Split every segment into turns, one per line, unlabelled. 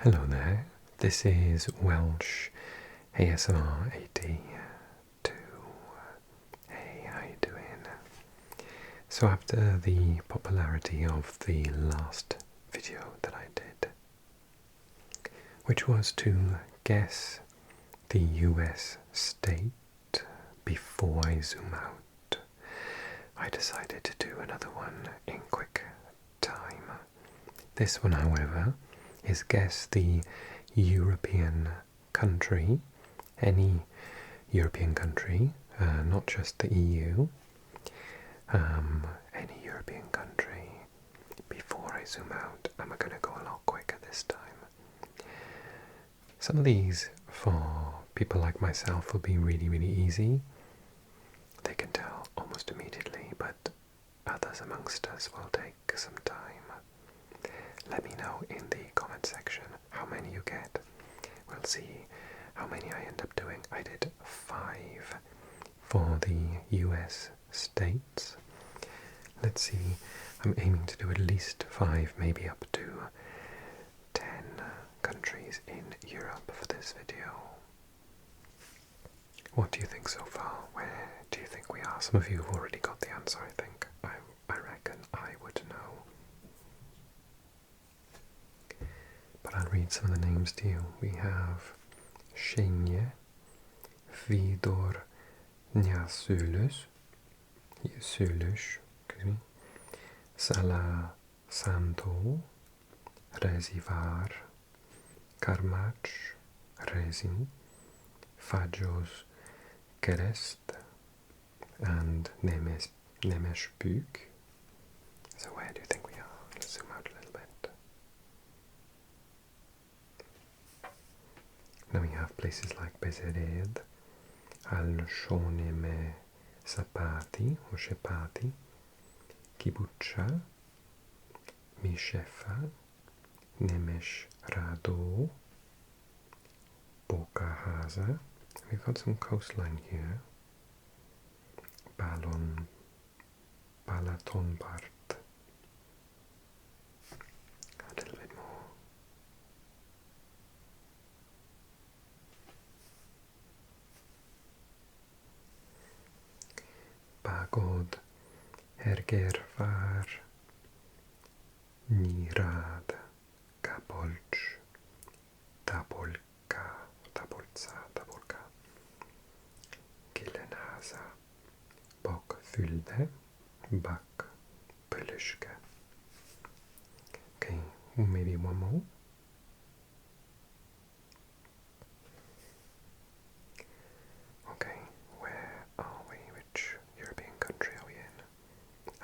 Hello there, this is Welsh ASMR 82. Hey, how you doing? So after the popularity of the last video that I did, which was to guess the US state before I zoom out, I decided to do another one in quick time. This one, however, is guess the European country, any European country, not just the EU, any European country before I zoom out, and we're going to go a lot quicker this time. Some of these for people like myself will be really, really easy. They can tell almost immediately, but others amongst us will take some time. Let me know in the comment section how many you get. We'll see how many I end up doing. I did 5 for the US states. Let's see, I'm aiming to do at least 5, maybe up to 10 countries in Europe for this video. What do you think so far? Where do you think we are? Some of you have already got the answer, I think. I reckon I would know. But I'll read some of the names to you. We have Schenje, Vidor Njasylus, Sala Santo, Rezivar, Karmach, Rezin, Fajos Gerest, and Nemesbuk. So where do you think we are? Let's zoom out a little bit. Now we have places like Bezered, Al-Shoneme Sapati or Shepati, Kibucha, Mishefa, Nemesh Rado, Bokahaza. We've got some coastline here. Balatonbart. A little bit more. Bagod, Hergervar, Nirad, Kapolch, Tapolka, Gillenhaza, Bokfylde, Bak, Pölüşke. Okay, maybe one more. Okay, where are we? Which European country are we in?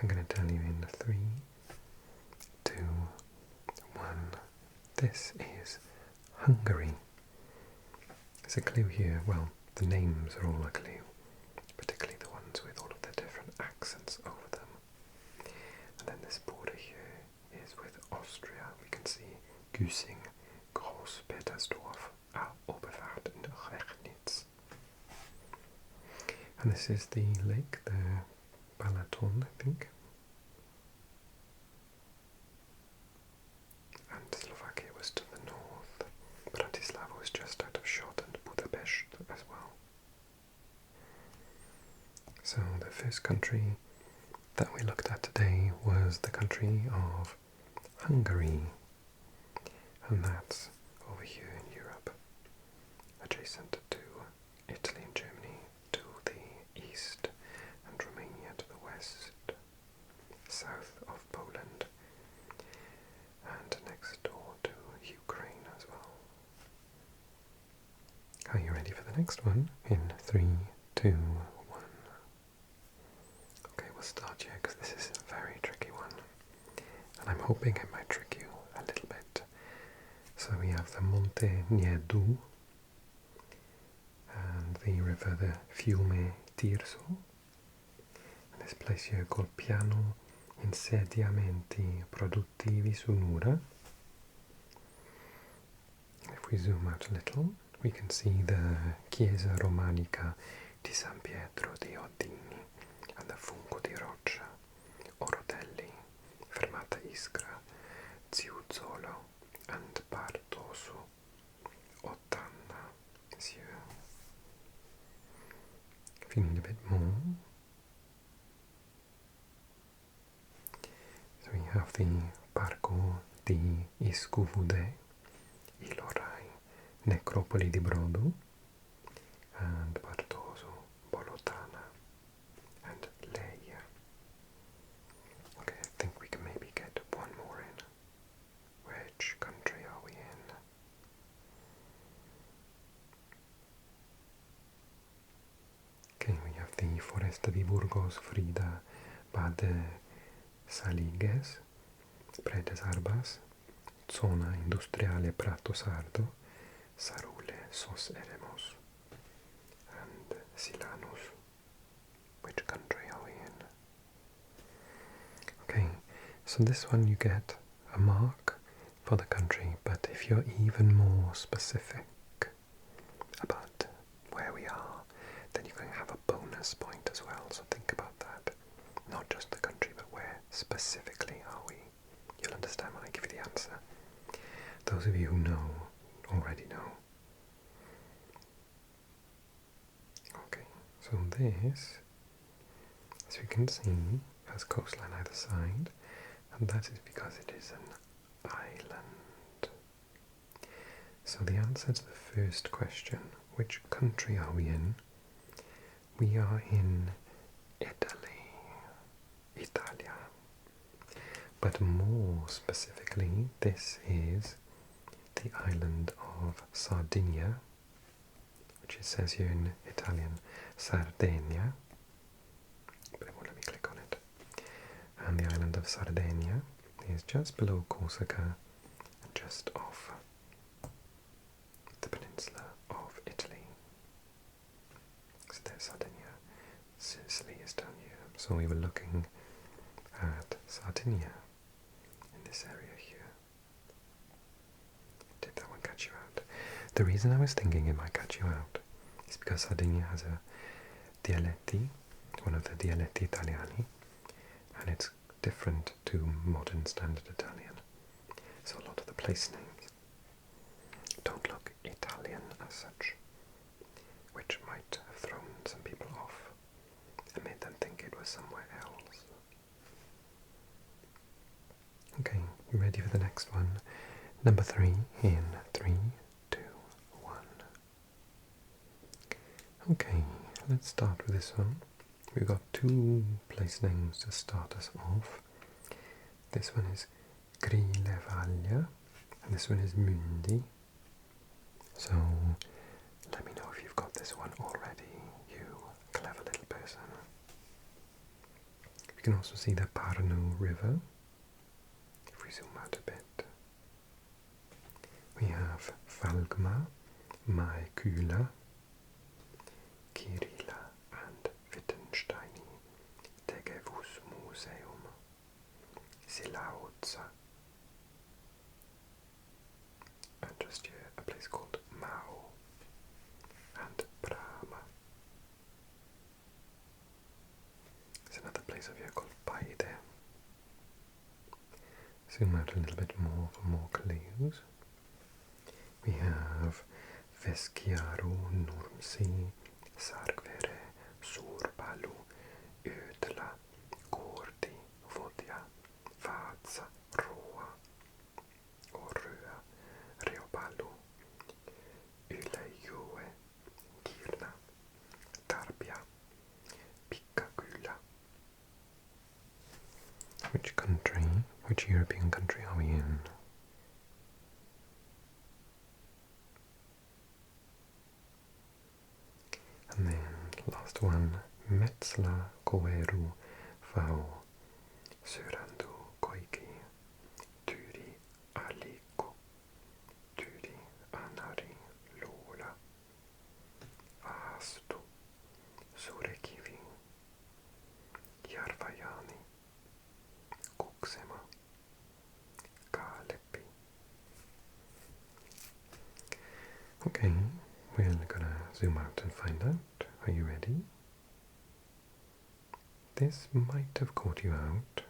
I'm going to tell you in 3, 2, 1. This is Hungary. There's a clue here. Well, the names are all a clue, particularly the ones with all of the different accents over them. And then this border here is with Austria. We can see Güssing, Groß-Petersdorf, Oberwart and Rechnitz. And this is the lake, the Balaton, I think. And Slovakia was to the north. Bratislava was just out of shot, and Budapest as well. So the first country that we looked at today was the country of Hungary. And that's over here in Europe, adjacent to Italy and Germany to the east, and Romania to the west, south of Poland, and next door to Ukraine as well. Are you ready for the next one? In 3, 2, 1. Okay, we'll start here because this is a very tricky one, and I'm hoping it might trick you a little bit. So we have the Monte Niedu and the river, the Fiume Tirso, and this place here called Piano Insediamenti Produttivi su Mura. If we zoom out a little, we can see the Chiesa Romanica di San Pietro di Odini and the Fungo di Roccia, Orodelli, Fermata Iskra, Ziuzzolo and Bartosu. if you need a bit more. So we have the Parco di Iscuvude, Ilorai, Necropoli di Brodo, and Bartoso, Bolotana, and Leia. Okay, I think we can maybe get one more in. Which country are we in? Okay, we have the Foresta di Burgos, Frida, Bade Saliges, Predes Arbas, Zona Industriale Prato Sardo, Sarule Sos Eremos, and Silanus. Which country are we in? Okay, so this one you get a mark for the country, but if you're even more specific about where we are, then you can have a bonus point as well, so think about that. Not just the country, but where specifically are we? You'll understand when I give you the answer. Those of you who know, already know. Okay, so this, as you can see, has coastline either side, and that is because it is an island. So the answer to the first question, which country are we in? We are in Italy, Italia. But more specifically, this is the island of Sardinia, which it says here in Italian, Sardinia. But it won't let me click on it. And the island of Sardinia is just below Corsica and just off the peninsula of Italy. So there's Sardinia. Sicily is down here. So we were looking at Sardinia in this area here. Did that one catch you out? The reason I was thinking it might catch you out is because Sardinia has a dialetti, one of the dialetti italiani, and it's different to modern standard Italian. So a lot of the place names don't look Italian as such, which might have thrown some people off and made them think it was somewhere else. Okay, you ready for the next one? Number 3 in 3, 2, 1. Okay, let's start with this one. We've got 2 place names to start us off. This one is Grillevaglia and this one is Mundi. So let me know if you've got this one already, you clever little person. We can also see the Parnu River. If we zoom out a bit, we have Falgma, Maekula, Kirila and Wittgensteini, Tegevus Museum, Silautza, and just here a place called Mao and Brahma. There's another place over here called Paide. Zoom out a little bit more for more clues. We have Veschiaru, Nurmsi, Sargvere, Surbalu, Ödla, Gordi, Vodja, Vaza, Roa, Orrua, Reobalu, Ylejue, Kirna, Tarbia, Pikkakylä. Which country, which European country are we in? And then last one, Metzla Koeru Vau Syrandu Koiki Tyri Aliko Tyri Anari Lola Vastu Surekivi Järvajani Kuksema Kalepi. Okay, we're gonna zoom out and find out. Are you ready? This might have caught you out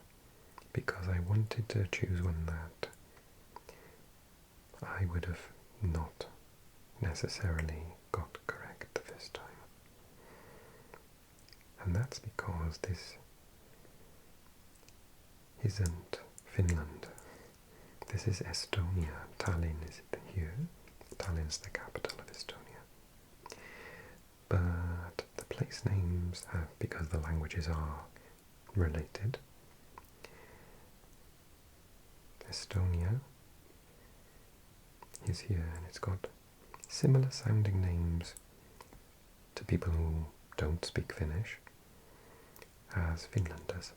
because I wanted to choose one that I would have not necessarily got correct the first time. And that's because this isn't Finland. This is Estonia. Tallinn is here. Tallinn's the capital of Estonia. But the place names have, because the languages are related, Estonia is here, and it's got similar sounding names to people who don't speak Finnish as Finland does.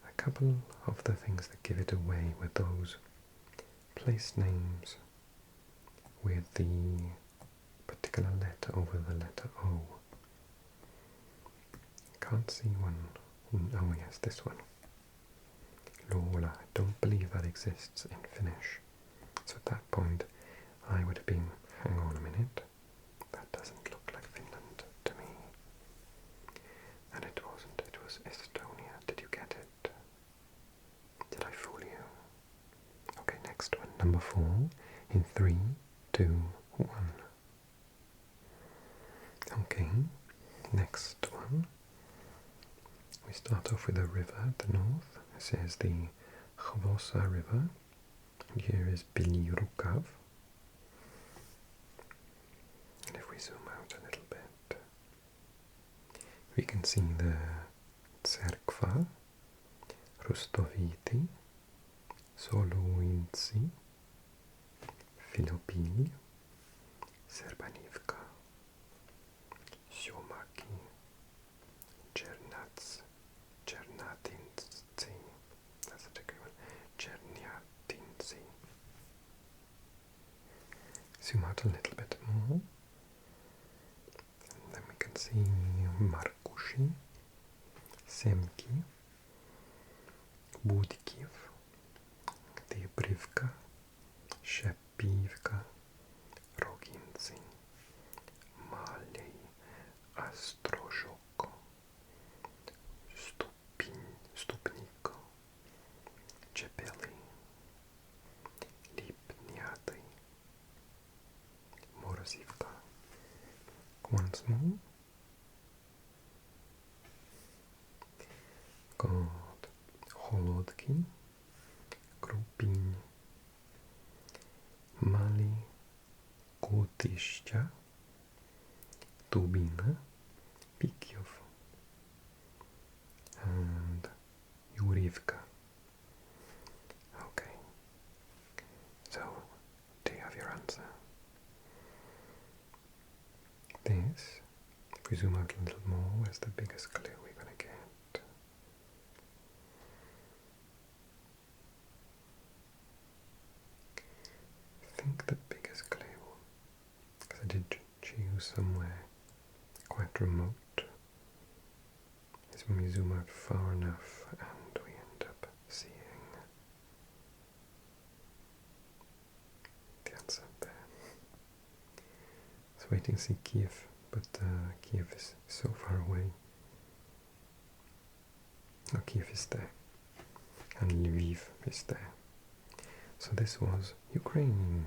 A couple of the things that give it away were those place names with the particular letter over the letter O. Can't see one. Oh yes, this one. Lola. I don't believe that exists in Finnish. So at that point I would have been, hang on a minute, that doesn't look like Finland to me. And it wasn't, it was Estonia. Did you get it? Did I fool you? Okay, next one, number 4, in 3, 2, 1. Okay, next one. We start off with a river at the north. This is the Chvosa River. And here is Bilirukav. And if we zoom out a little bit, we can see the Cerkva, Rustoviti, Soluinci, Filopili, Serbanivka, Siomaki, Černatinci, that's a tricky one, Černatinci. Zoom out a little bit more, and then we can see Markuši, Semki, Budkiv, Debrivka, Šepivka, Roginci, Malej, Astrožoko, Stupniko, Čepeli, Lipniaty, Morozivka. Once more. Got Holodki, Krupin, Mali, Kotyšťa, Tubina, Pikiov, and Jurivka. Okay, so do you have your answer? This, if we zoom out a little more, is the biggest clue we're going to get. I think the biggest clue, because I did choose somewhere quite remote, is when we zoom out far enough and we end up seeing the answer there. I was waiting to see Kiev, but Kiev is so far away. No, Kiev is there, and Lviv is there. So this was Ukraine.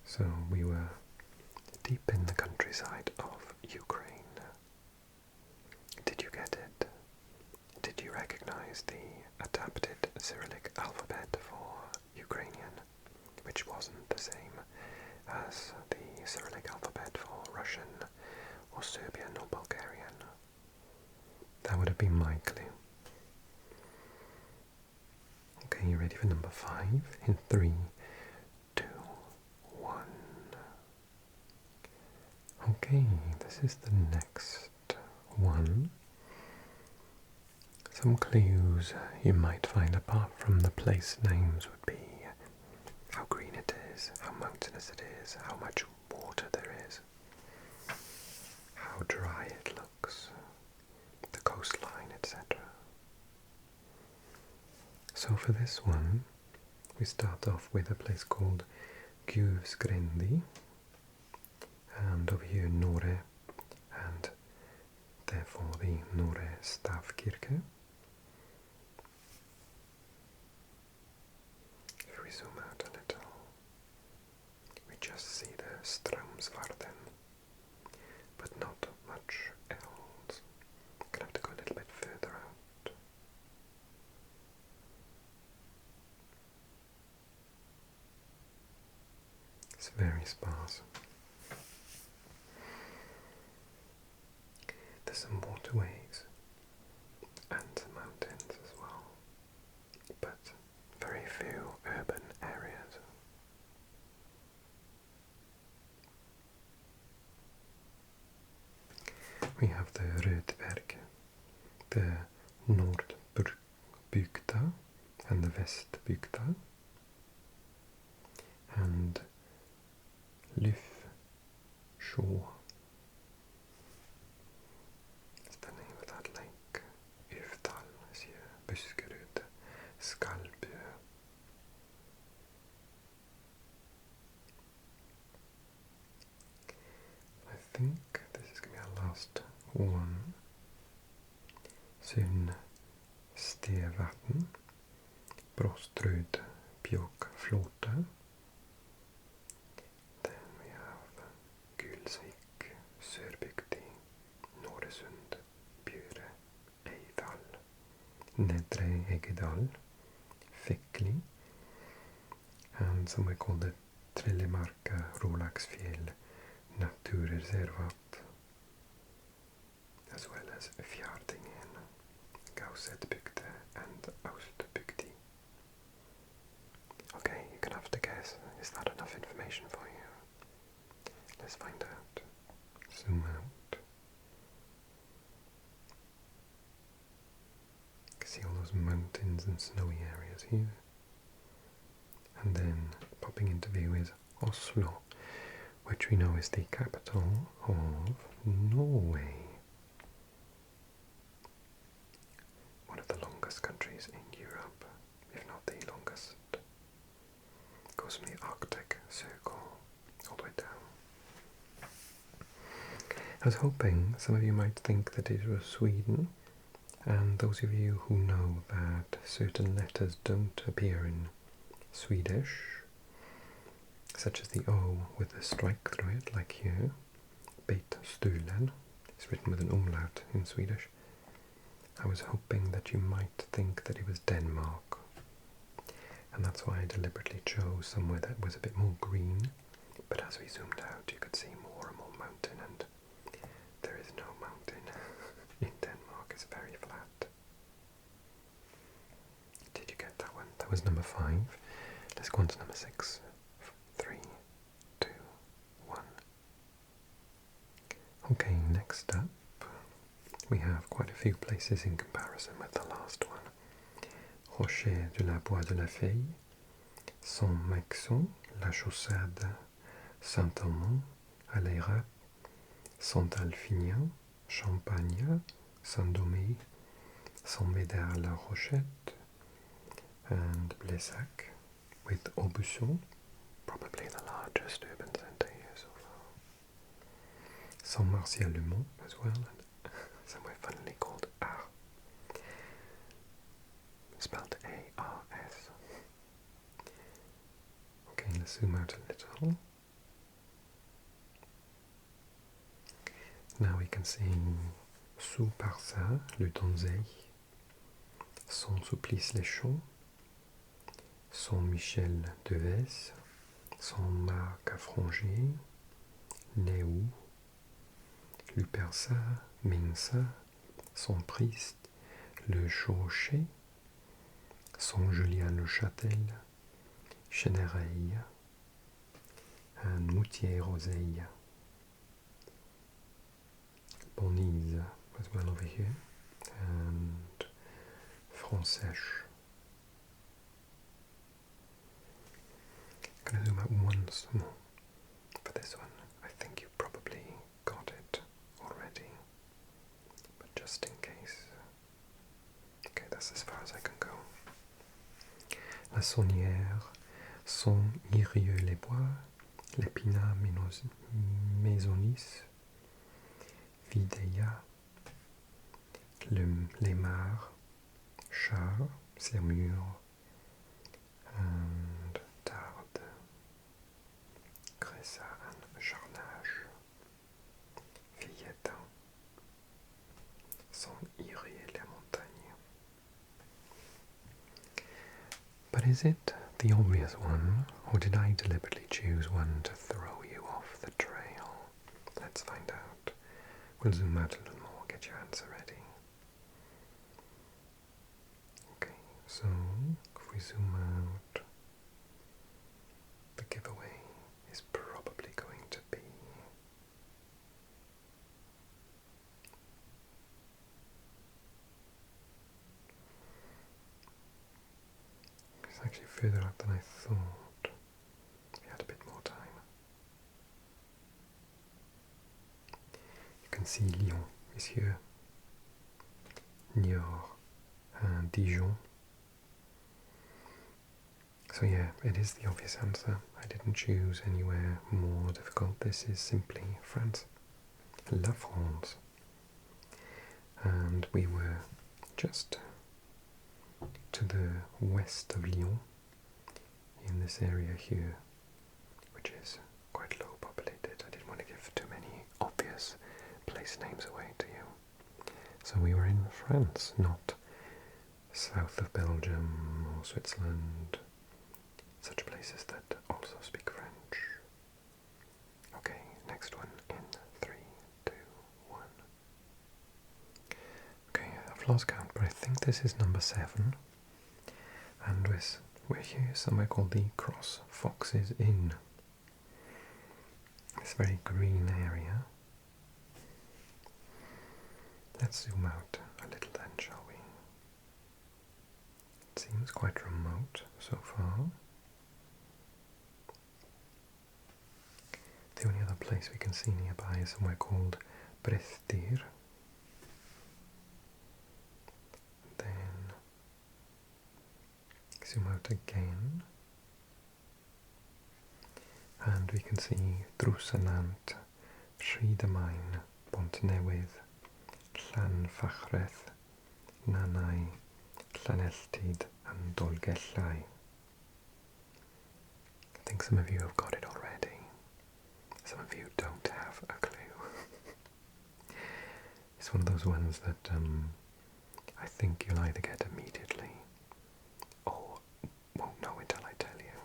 So we were deep in the countryside of Ukraine. Did you get it? Did you recognize the adapted Cyrillic alphabet for Ukrainian, which wasn't the same as the Cyrillic alphabet for Russian or Serbian or Bulgarian? That would have been my clue. Okay, you ready for number 5? In 3, 2, 1. Okay, this is the next one. Some clues you might find apart from the place names would be how green it is, how mountainous it is, how much water there is, how dry it looks, the coastline, etc. So for this one, we start off with a place called Guvskrendi, and over here Norre, and therefore the Norre Stavkirke. If we zoom out a little, we just see the Strömsvall. very sparse. There's some waterways and some mountains as well, but very few urban areas. We have the Rödberg, the Nordbygda and the Västbygda, and Lyfsjö is the name of that lake. Uftal is here, Buskerud, Skalbø. I think this is going to be our last one. Stevatn, Brostrud, Björkflota. Then we have Gulsvik, Sørbygdi, Noresund, Bjure, Eidal, Nedre Eggedal, Fekli, and somewhere called the Trillemarka Rolagsfjell Naturreservat, as well as Fjardingen, Gausetbygde and Austbygdi. Okay, you're gonna have to guess. Is that enough information for you? Let's find out. Zoom out. You can see all those mountains and snowy areas here. And then popping into view is Oslo, which we know is the capital of Norway. One of the longest countries in Europe, if not the longest. It goes from the Arctic Circle all the way down. I was hoping some of you might think that it was Sweden, and those of you who know that certain letters don't appear in Swedish, such as the O with a strike through it, like here, Beitstulen, it's written with an umlaut in Swedish. I was hoping that you might think that it was Denmark, and that's why I deliberately chose somewhere that was a bit more green, but as we zoomed out you could see more and more mountain, and there is no mountain in Denmark. It's very flat. Did you get that one? That was number 5. Let's go on to number 6. 3, 2, 1. Okay, next up we have quite a few places in comparison with the last one. Rocher de la Bois de la Feuille, Saint-Maxon, La Chaussade, Saint-Amand, Aleirat, Saint-Alphignan, Champagne, Saint-Domé, Saint-Médard-la-Rochette, and Blessac, with Aubusson, probably the largest urban centre here so far. Saint-Martial-le-Mont as well, and somewhere funnily called Ars, spelled A-R-S. Okay, let's zoom out a little. Now we can see Sous-Parsa, Le Donzeil, Saint-Sulpice-les-Champs, Saint-Michel-de-Vez, Saint-Marc-à-Frangier, Néou, Lupersa, Minsa, Saint-Priest, Le Chauchet, Saint-Julien-le-Châtel, Chénéreille, and Moutier-Roseille. Bonise as well over here, and Francèche. I'm going to zoom out once more for this one. I think you probably got it already, but just in case. Okay, that's as far as I can go. La Saunière, Saint-Yrieux-les-Bois, L'Épinat, Maisonis, Videilla, Les Mares, Char, Sermure, and Tarbes, Cressa and Charnage, Villette, Saint-Yrieux-les-Montagnes. But is it the obvious one, Or did I deliberately choose one to throw you off the trail? Let's find out. We'll zoom out a little more, get your answer ready. Okay, so if we zoom out, the giveaway is probably going to be it's actually further up than I thought. We had a bit more time. You can see Lyon is here, Niort and Dijon. So yeah, it is the obvious answer. I didn't choose anywhere more difficult. This is simply France. La France. And we were just to the west of Lyon, in this area here, which is quite low populated. I didn't want to give too many obvious place names away to you. So we were in France, not south of Belgium or Switzerland, such places that also speak French. Okay, next one in 3, 2, 1. Okay, I've lost count, but I think this is number 7. And we're here somewhere called the Cross Foxes Inn. This very green area. Let's zoom out a little then, shall we? It seems quite remote so far. The only other place we can see nearby is somewhere called Brythdir. Then zoom out again, and we can see Drwsanant, Rhydymain, Bontnewydd, Llanfachredd, Nanau, Llaneltid and Dolgellau. I think some of you have got it already. Some of you don't have a clue. It's one of those ones that I think you'll either get immediately or won't know until I tell you.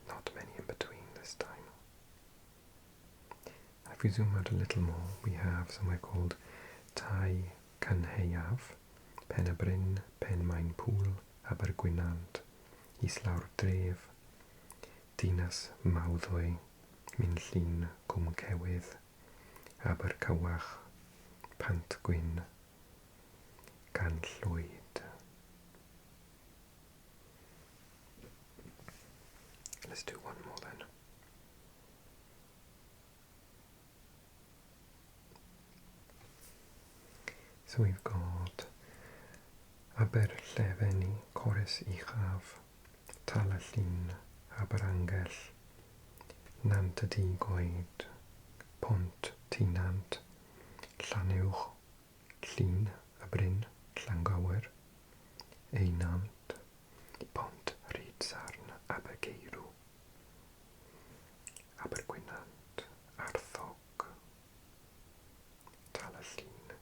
Not many in between this time. If we zoom out a little more, we have somewhere called Tai Cynheuaf, Pen-y-Bryn, Penmaenpool, Abergwynant, Islawr Dref, Dinas Mawddwy, Minllyn, Cwm Cewydd, Abercywach, Pantgwyn, Ganllwyd. Let's do one more then. So we've got Aberllefenni, Corris Uchaf, Talallyn, Aberangell, Nant y Digoed, Pont Tynant, Llanuwch, Llyn y Bryn, Llangower, Einant, Pont Rhydsarn, Abergeirw, Abergwynant, Arthog, Talallyn,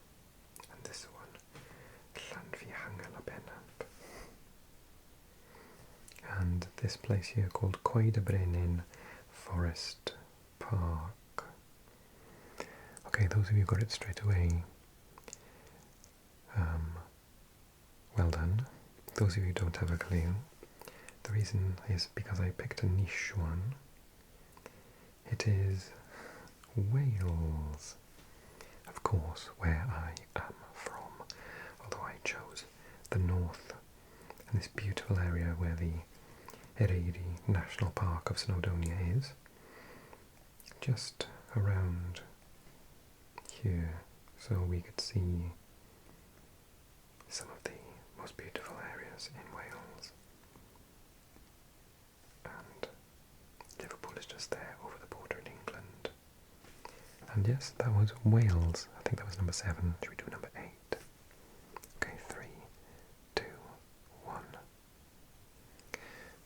and this one, Llanfihangel y Bennant. And this place here called Coed y Brenin Forest Park. Okay, those of you who got it straight away, well done. Those of you who don't have a clue, the reason is because I picked a niche one. It is Wales, of course, where I am from, although I chose the north and this beautiful area where the Eryri National Park of Snowdonia is, just around here, so we could see some of the most beautiful areas in Wales. And Liverpool is just there over the border in England. And yes, that was Wales. I think that was number 7. Should we do number 8? Okay, 3, 2, 1.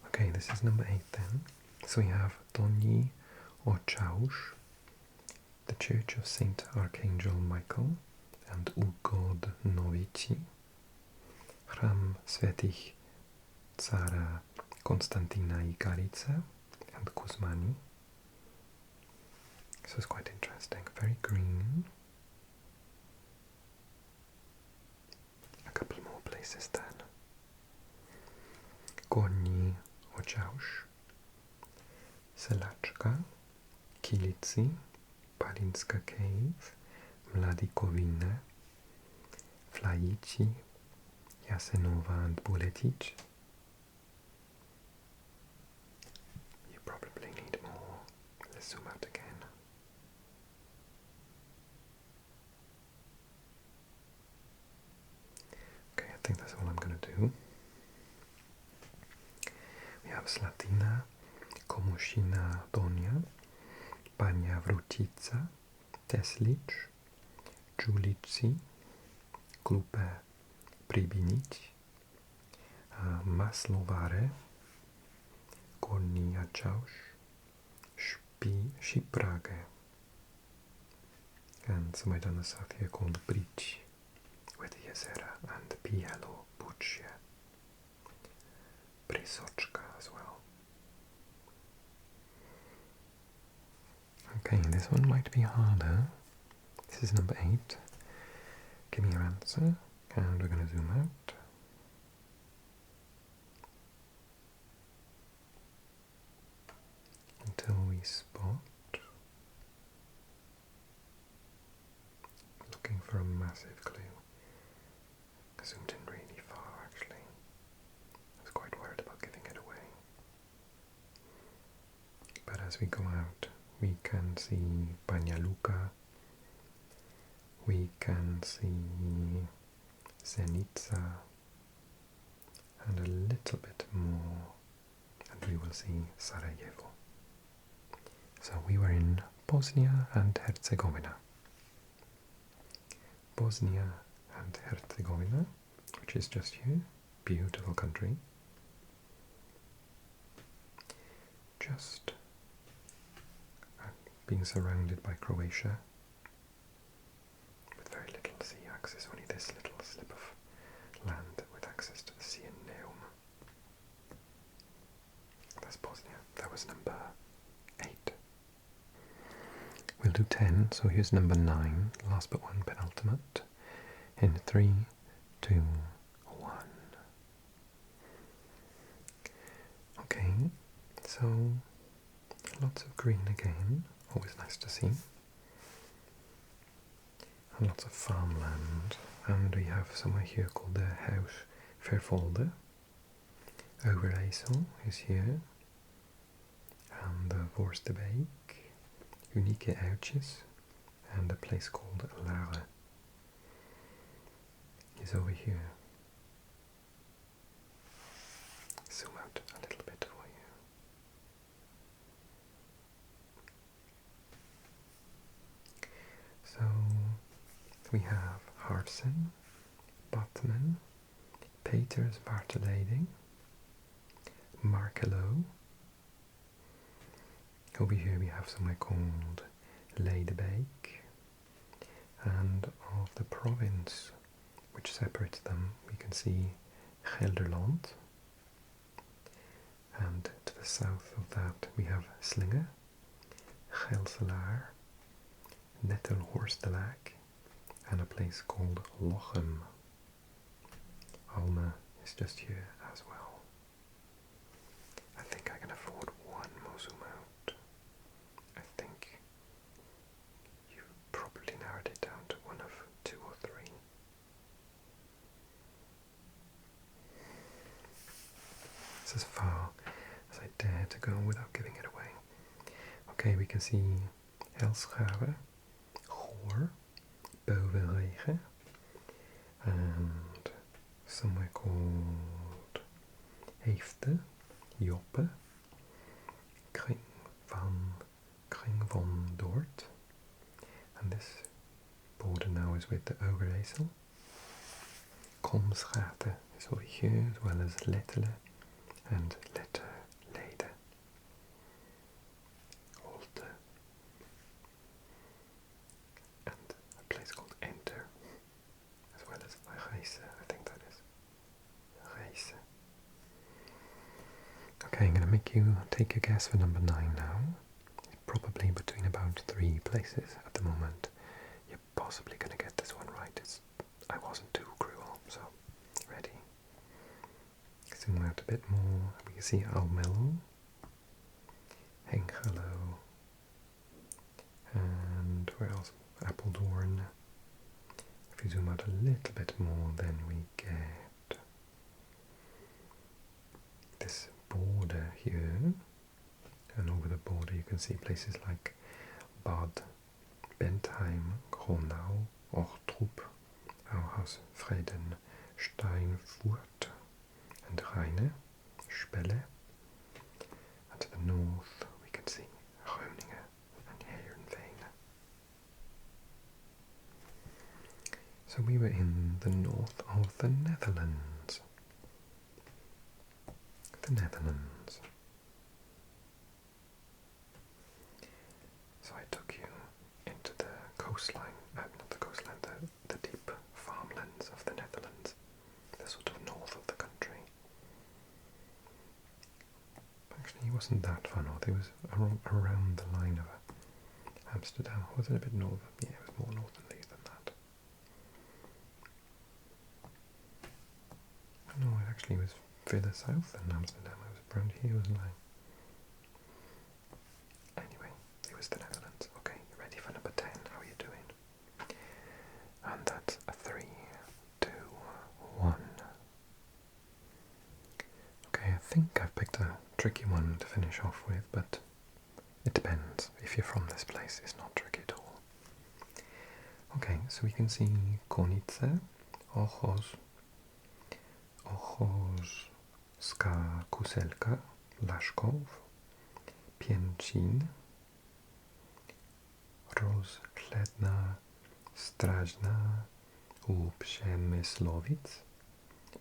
Okay, this is number 8 then. So we have Doni or Chaush, the Church of Saint Archangel Michael, and Ugod Novici, Hram Svetich Tsara Konstantina Igarica and Kuzmani. This is quite interesting, very green. A couple more places then. Gorni Ochaush, Selaczka, Kilici, Palinska Cave, Mladikovina, Flaici, Jasenova and Buletic. You probably need more. Let's zoom out again. Okay, I think that's all I'm going to do. We have Slatina, Komushina Donia, Banja Vrutica, Teslic, Julici, Klupe Pribinic, Maslovare, Gorni Achaush, Šiprage, and somewhere down the south here called Brič, with Jezera and Bielo Bucie, Prisočka as well. Okay, this one might be harder. This is number 8. Give me your answer, and we're going to zoom out. Until we spot. Looking for a massive clue. I zoomed in really far actually. I was quite worried about giving it away. But as we go out, we can see Banja Luka, we can see Zenica, and a little bit more, and we will see Sarajevo. So we were in Bosnia and Herzegovina. Bosnia and Herzegovina, which is just here, beautiful country. Just being surrounded by Croatia, with very little sea access, only this little slip of land with access to the sea in Neum. That's Bosnia. That was number 8. We'll do 10, so here's number 9, last but one, penultimate, in 3, 2, 1. Okay, so lots of green again, always nice to see. And lots of farmland, and we have somewhere here called the Huis Vervolde. Overijssel is here, and the Voorstebeek, Unieke Uitjes, and a place called Lare is over here. Zoom out a little bit for you. So we have Harsen, Batman, Peters Barteleding, Markelo. Over here we have somewhere called Leidebeek, and of the province which separates them we can see Gelderland, and to the south of that we have Slinge, Gelselaar, Nettelhorstelaak, and a place called Lochem. Alma is just here as well. I think I can afford one more zoom out. I think you've probably narrowed it down to one of 2 or 3. It's as far as I dare to go without giving it away. Okay, we can see Elschade, Goor, Bovenregen, and somewhere called Heefte, Joppe, Kring van Dort, and this border now is with the Overijssel. Komschate is over here, as well as Lettele and Letterlede. Holte, and a place called Enter, as well as Reise, I think that is. Reise. Okay, I'm going to make you take a guess for number 9 now. It's probably between about 3 places at the moment. You're possibly going to get this one right. I wasn't too cruel, so ready. Zoom out a bit more. We can see Almelo, Hengelo, and where else? Apeldoorn. If we zoom out a little bit more, then we get this border here, and over the border you can see places like Bad, Bentheim, Gronau, Ochtrup, Auhaus, Frieden, Steinfurt, and Rheine, Spelle. And to the north we can see Groningen and Heerenveen. So we were in the north of the Netherlands. The Netherlands. So I took you into the coastline, not the coastline, the deep farmlands of the Netherlands, the sort of north of the country. Actually, it wasn't that far north, it was around the line of Amsterdam. Was it a bit northern? Yeah, it was more northerly than that. No, it actually was further south than Amsterdam. I was around here, wasn't I? Anyway, it was the Netherlands. Okay, ready for number 10? How are you doing? And that's a 3, 2, 1. Okay, I think I've picked a tricky one to finish off with, but it depends. If you're from this place, it's not tricky at all. Okay, so we can see Konice, Ochozka Kuselka, Lashkov, Pięcin, Rozhledna Strażna u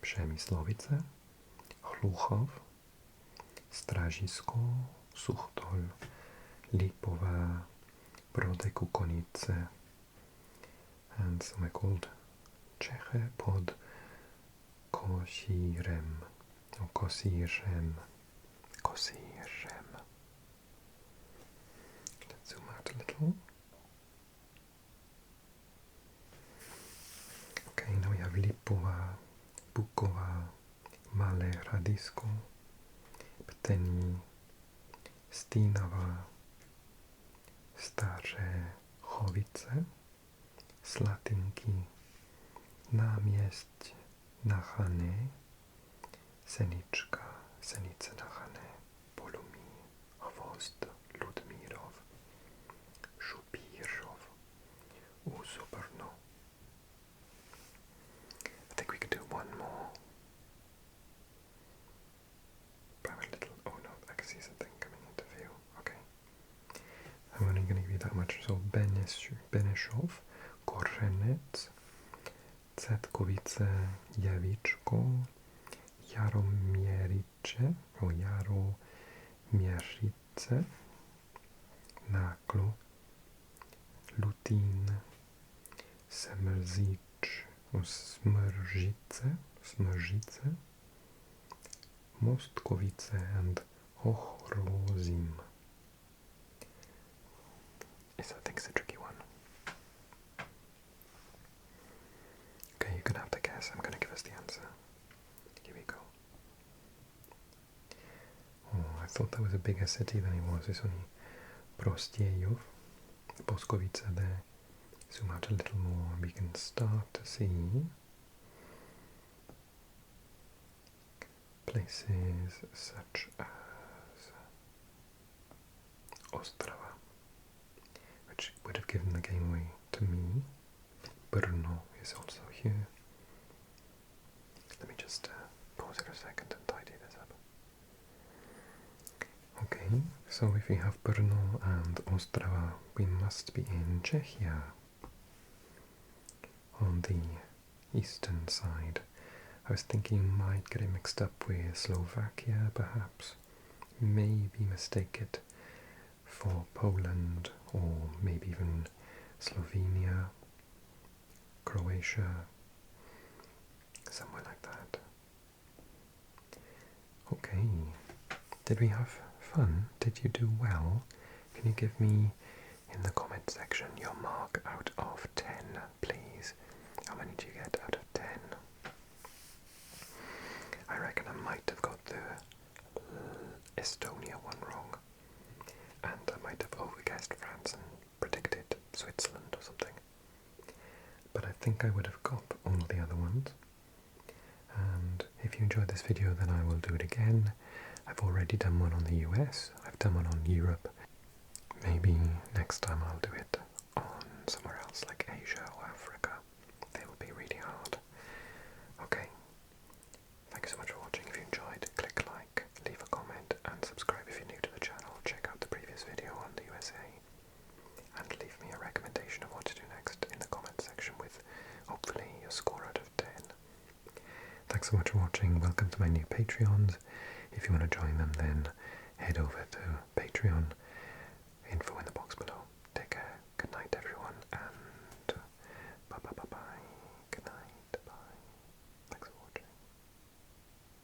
Przemysłowice, Chluchów, Strażysko, Suchtol, Lipowa, Brodek u Konice, and some are called Czechy pod Kosirem. Let's zoom out a little. Okay, now we have Lipova, Bukova, Male Radisko, Pteni, Stinava, Stare Chowice, Slatinki, Namieść Nachane, Seniczka, Senice Nachane, Polumi, Chwost, Ludmirow, Szupirzow, Usubarno. I think we could do one more. Probably a little, oh no, I can see something coming into view. Okay. I'm only going to give you that much. So Benešov, Korenec, Cetkovice, Jawiczko, Jaromirice, Naklo, Lutin, Smržice, Mostkovice, and Ochrozim. So I think it's a tricky one. Okay, you're going to have to guess. I'm going to give us the answer. Here we go. Oh, I thought that was a bigger city than it was. It's only Prostejov, Boskovice there. Zoom out a little more and we can start to see places such as Ostrava, which would have given the game away to me. Brno is also here. Let me just pause it a second and tidy this up. Okay, so if we have Brno and Ostrava, we must be in Czechia, on the eastern side. I was thinking you might get it mixed up with Slovakia, perhaps. Maybe mistake it for Poland, or maybe even Slovenia, Croatia, somewhere like that. Okay, Did we have fun? Did you do well? Can you give me in the comment section your mark out of 10, please? How many do you get out of 10? I reckon I might have got the Estonia one wrong, and I might have overguessed France and predicted Switzerland or something. But I think I would have got all the other ones. And if you enjoyed this video, then I will do it again. I've already done one on the US, I've done one on Europe. Maybe next time I'll do it on somewhere else like Asia or Africa. They will be really hard. Okay, thank you so much for watching. If you enjoyed, click like, leave a comment and subscribe if you're new to the channel. Check out the previous video on the USA and leave me a recommendation of what to do next in the comment section with hopefully your score out of 10. Thanks so much for watching. Welcome to my new Patreons. If you want to join them, then head over to Patreon. Info in the